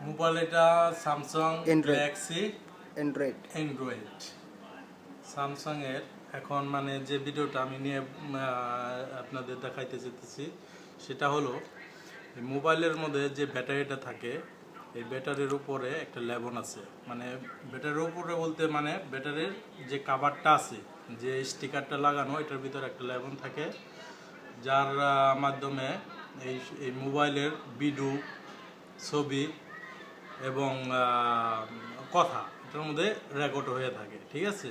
Mobile এটা Samsung Galaxy Android Samsung এর। এখন মানে যে ভিডিওটা আমি নিয়ে আপনাদের দেখাইতে যেতেছি সেটা হলো মোবাইলের মধ্যে যে ব্যাটারিটা থাকে এই ব্যাটারির উপরে একটা লেবন আছে। মানে ব্যাটারির উপরে বলতে মানে ব্যাটারির যে কাভারটা আছে, যে স্টিকারটা লাগানো, এটার ভিতরে একটা লেবন থাকে, যার মাধ্যমে এই মোবাইলের ভিডিও, ছবি এবং কথা এটার মধ্যে রেকর্ড হয়ে থাকে। ঠিক আছে,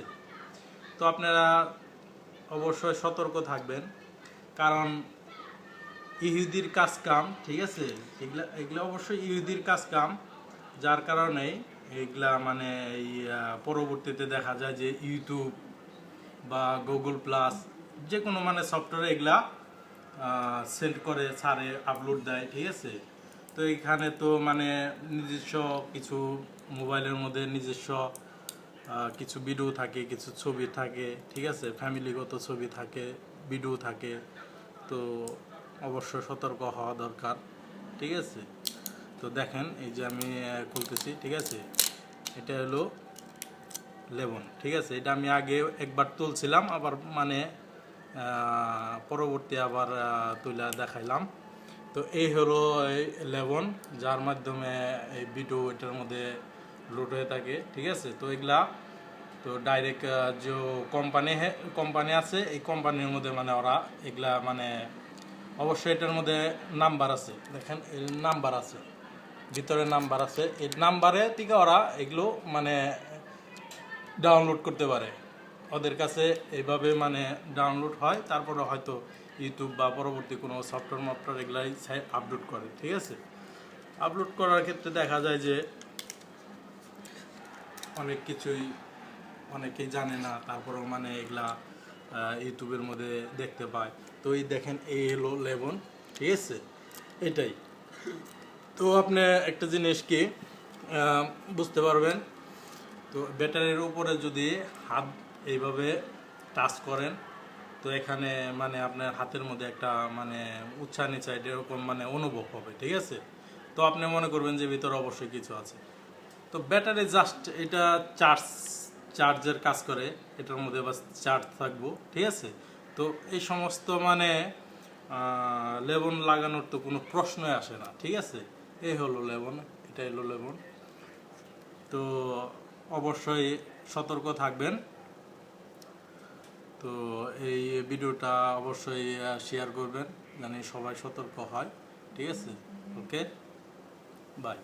তো আপনারা অবশ্যই সতর্ক থাকবেন, কারণ ইহুদির কাজ কাম। ঠিক আছে, এগুলা অবশ্যই ইহুদির কাজ কাম, যার কারণে এগুলা মানে এই পরবর্তীতে দেখা যায় যে ইউটিউব বা গুগল প্লাস যে কোনো মানে সফটওয়্যারে এগুলা সেন্ড করে, ছাড়ে, আপলোড দেয়। ঠিক আছে, তো এখানে তো মানে নিজস্ব কিছু মোবাইলের মধ্যে নিজস্ব কিছু ভিডিও থাকে, কিছু ছবি থাকে। ঠিক আছে, ফ্যামিলিগত ছবি থাকে, ভিডিও থাকে, তো অবশ্যই সতর্ক হওয়া দরকার। ঠিক আছে, তো দেখেন এই যে আমি খুলতেছি। ঠিক আছে, এটা হলো লেবন। ঠিক আছে, এটা আমি আগে একবার তুলছিলাম, আবার মানে পরবর্তী আবার তুলে দেখাইলাম। তো এই হলো এই লেবন, যার মাধ্যমে এই ভিডিও এটার মধ্যে লোড হয়ে থাকে। ঠিক আছে, তো এগুলা তো ডাইরেক্ট যে কোম্পানি আছে, এই কোম্পানির মধ্যে মানে ওরা এগুলা মানে অবশ্যই এটার মধ্যে নাম্বার আছে। দেখেন এই নাম্বার আছে, ভিতরে নাম্বার আছে, এই নাম্বারে থেকে ওরা এগুলো মানে ডাউনলোড করতে পারে। ওদের কাছে এইভাবে মানে ডাউনলোড হয়, তারপরে হয়তো ইউটিউব বা পরবর্তী কোনো সফটওয়্যার এগুলাই আপলোড করে। ঠিক আছে, আপলোড করার ক্ষেত্রে দেখা যায় যে অনেক কিছুই অনেকেই জানে না, তারপরেও মানে এগুলা ইউটিউবের মধ্যে দেখতে পায়। তো এই দেখেন এই হলো লেবন। ঠিক আছে, এটাই। তো আপনি একটা জিনিস কি বুঝতে পারবেন, তো ব্যাটারির উপরে যদি হাত এইভাবে টাচ করেন, তো এখানে মানে আপনার হাতের মধ্যে একটা মানে উচ্চা নিচা এরকম মানে অনুভব হবে। ঠিক আছে, তো আপনি মনে করবেন যে ভিতরে অবশ্যই কিছু আছে। তো ব্যাটারি জাস্ট এটা চার্জের কাজ করে, এটার মধ্যে বাস চার্জ থাকবো। ঠিক আছে, তো এই সমস্ত মানে লেবন লাগানোর তো কোনো প্রশ্নই আসে না। ঠিক আছে, এই হলো লেবন, এটা হলো লেবন। তো অবশ্যই সতর্ক থাকবেন। তো এই ভিডিওটা অবশ্যই শেয়ার করবেন, জানি সবাই সতর্ক হয়। ঠিক আছে, ওকে, বাই।